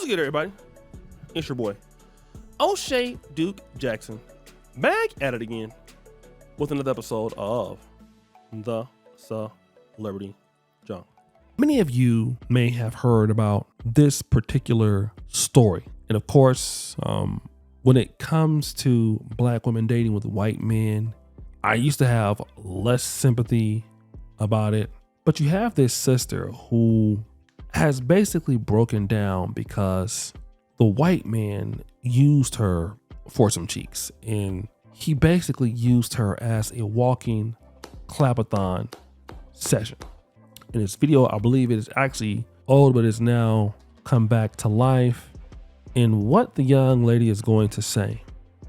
What's good, everybody? It's your boy, O'Shea Duke Jackson, back at it again with another episode of The Celebrity Junk. Many of you may have heard about this particular story. And of course, when it comes to black women dating with white men, I used to have less sympathy about it. But you have this sister who has basically broken down because the white man used her for some cheeks, and he basically used her as a walking clapathon session. In this video, I believe it is actually old, but it's now come back to life. And what the young lady is going to say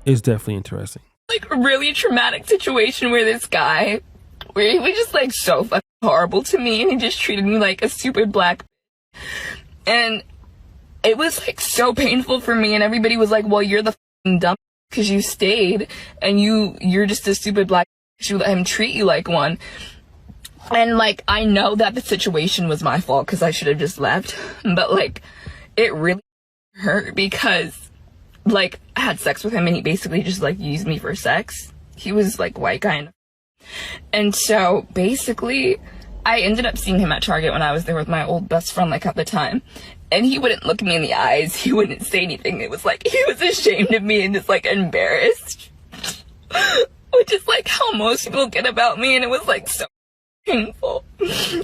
is definitely interesting. Like a really traumatic situation where this guy, where he was just like so fucking horrible to me, and he just treated me like a stupid black. And it was like so painful for me, and everybody was like, well, you're the fucking dumb because you stayed, and you're just a stupid black, you let him treat you like one. And like, I know that the situation was my fault because I should have just left, but like, it really hurt because like I had sex with him and he basically just like used me for sex. He was like white guy, and so basically I ended up seeing him at Target when I was there with my old best friend like at the time, and he wouldn't look me in the eyes, he wouldn't say anything. It was like he was ashamed of me and just like embarrassed, which is like how most people get about me, and it was like so painful.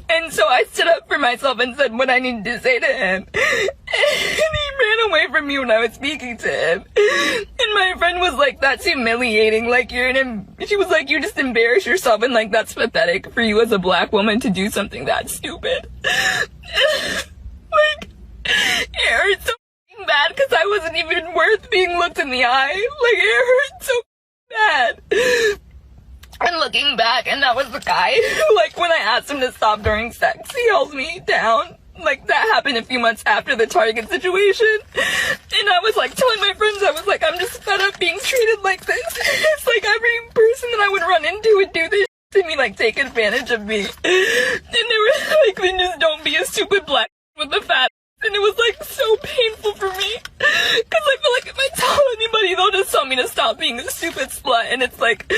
And so I stood up for myself and said what I needed to say to him, and he ran away from me when I was speaking to him. And my friend was like, that's humiliating, like she was like, you just embarrass yourself, and like that's pathetic for you as a black woman to do something that stupid. Like, it hurt so bad because I wasn't even worth being looked in the eye. Like, it hurt so bad. And looking back, and that was the guy who, like, when I asked him to stop during sex, he held me down. Like, that happened a few months after the Target situation. And I was, like, telling my friends, I was like, I'm just fed up being treated like this. It's like every person that I would run into would do this to me, like, take advantage of me. And they were like, then just don't be a stupid black with a fat. And it was, like, so painful for me. Because I feel like if I tell anybody, they'll just tell me to stop being a stupid slut. And it's like,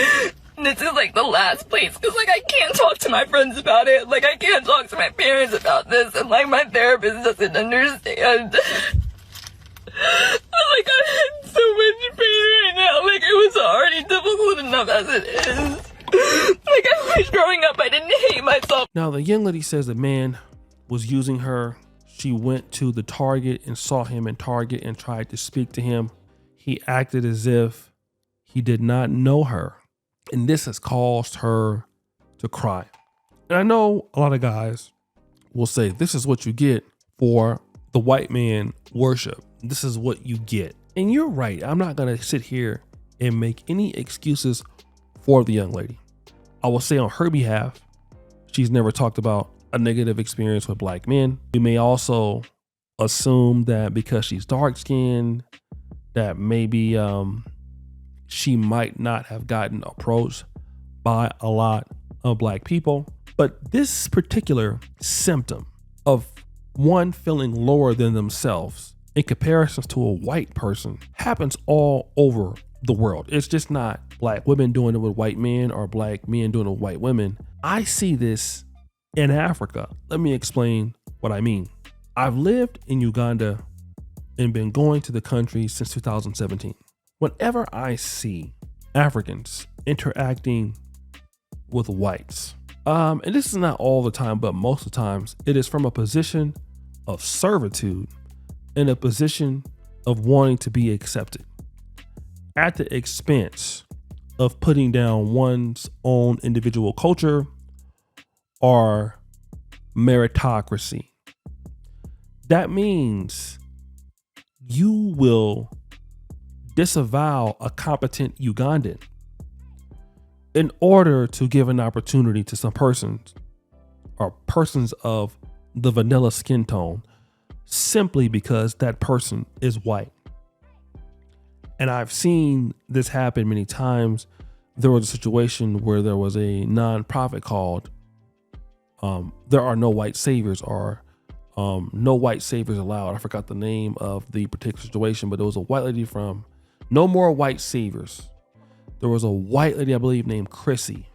this is like the last place, because like I can't talk to my friends about it, like I can't talk to my parents about this, and like my therapist doesn't understand. Like I'm in so much pain right now, like it was already difficult enough as it is. Like I was growing up, I didn't hate myself. Now the young lady says the man was using her. She went to the Target and saw him in Target and tried to speak to him. He acted as if he did not know her. And this has caused her to cry. And I know a lot of guys will say, this is what you get for the white man worship. This is what you get. And you're right. I'm not going to sit here and make any excuses for the young lady. I will say on her behalf, she's never talked about a negative experience with black men. We may also assume that because she's dark skinned, that maybe, she might not have gotten approached by a lot of black people. But this particular symptom of one feeling lower than themselves in comparison to a white person happens all over the world. It's just not black women doing it with white men or black men doing it with white women. I see this in Africa. Let me explain what I mean. I've lived in Uganda and been going to the country since 2017. Whenever I see Africans interacting with whites, and this is not all the time, but most of the times, it is from a position of servitude and a position of wanting to be accepted at the expense of putting down one's own individual culture or meritocracy. That means you will disavow a competent Ugandan in order to give an opportunity to some persons or persons of the vanilla skin tone simply because that person is white. And I've seen this happen many times. There was a situation where there was a nonprofit called There Are No White Saviors, or No white saviors allowed. I forgot the name of the particular situation, but there was a white lady from No More White Saviors. There was a white lady, I believe, named Chrissy,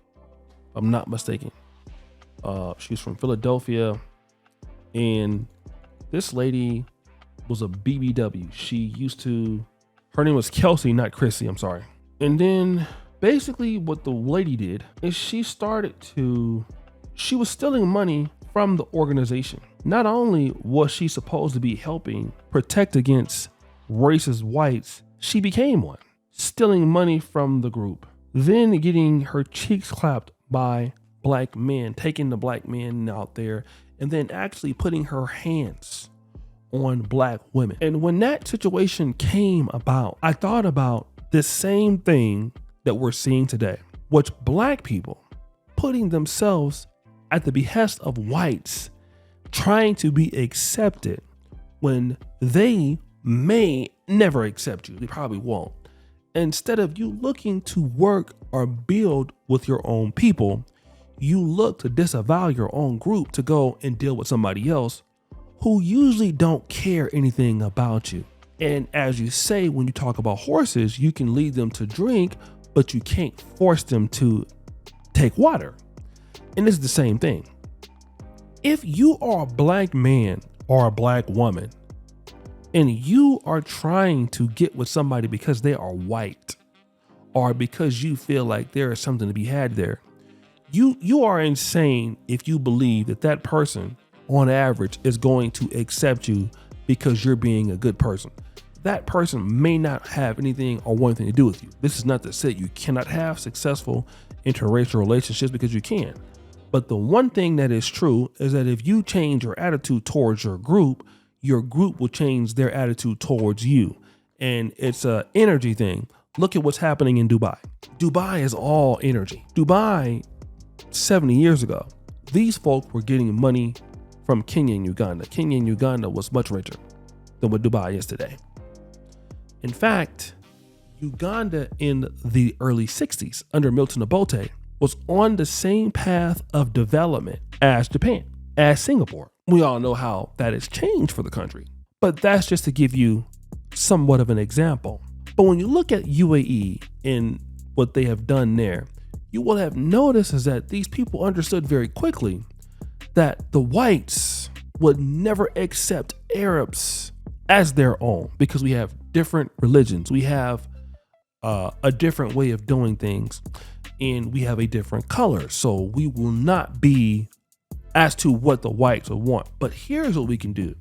if I'm not mistaken. She was from Philadelphia, and this lady was a BBW. Her name was Kelsey, not Chrissy, I'm sorry. And then basically what the lady did is she was stealing money from the organization. Not only was she supposed to be helping protect against racist whites, she became one, stealing money from the group, then getting her cheeks clapped by black men, taking the black men out there, and then actually putting her hands on black women. And when that situation came about, I thought about this same thing that we're seeing today, which black people putting themselves at the behest of whites, trying to be accepted when they may never accept you. They probably won't. Instead of you looking to work or build with your own people, you look to disavow your own group to go and deal with somebody else who usually don't care anything about you. And as you say, when you talk about horses, you can lead them to drink, but you can't force them to take water. And it's the same thing. If you are a black man or a black woman and you are trying to get with somebody because they are white or because you feel like there is something to be had there, you are insane if you believe that that person on average is going to accept you because you're being a good person. That person may not have anything or want anything to do with you. This is not to say you cannot have successful interracial relationships, because you can. But the one thing that is true is that if you change your attitude towards your group will change their attitude towards you. And it's an energy thing. Look at what's happening in Dubai. Dubai is all energy. Dubai, 70 years ago, these folk were getting money from Kenya and Uganda. Kenya and Uganda was much richer than what Dubai is today. In fact, Uganda in the early 60s under Milton Obote was on the same path of development as Japan, as Singapore. We all know how that has changed for the country, but that's just to give you somewhat of an example. But when you look at UAE and what they have done there, you will have noticed is that these people understood very quickly that the whites would never accept Arabs as their own, because we have different religions. We have a different way of doing things, and we have a different color. So we will not be as to what the whites will want. But here's what we can do.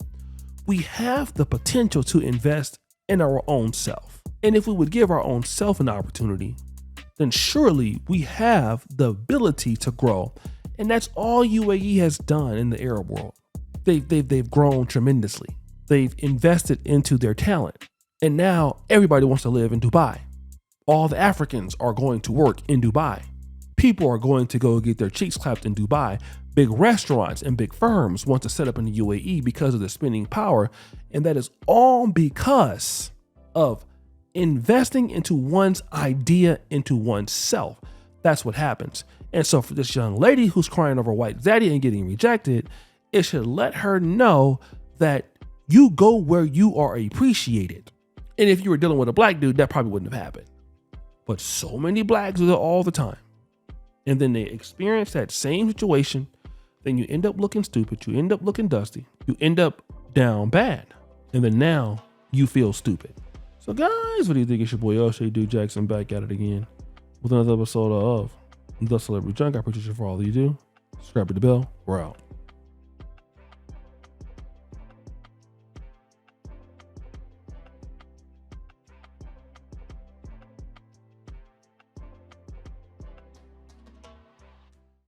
We have the potential to invest in our own self. And if we would give our own self an opportunity, then surely we have the ability to grow. And that's all UAE has done in the Arab world. They've grown tremendously. They've invested into their talent. And now everybody wants to live in Dubai. All the Africans are going to work in Dubai. People are going to go get their cheeks clapped in Dubai. Big restaurants and big firms want to set up in the UAE because of the spending power. And that is all because of investing into one's idea, into oneself. That's what happens. And so for this young lady who's crying over white Zaddy and getting rejected, it should let her know that you go where you are appreciated. And if you were dealing with a black dude, that probably wouldn't have happened. But so many blacks do it all the time. And then they experience that same situation. Then you end up looking stupid. You end up looking dusty. You end up down bad. And then now you feel stupid. So guys, what do you think? It's your boy O'Shea Dude Jackson back at it again with another episode of The Celebrity Junk. I appreciate you for all that you do. Subscribe to the bell. We're out.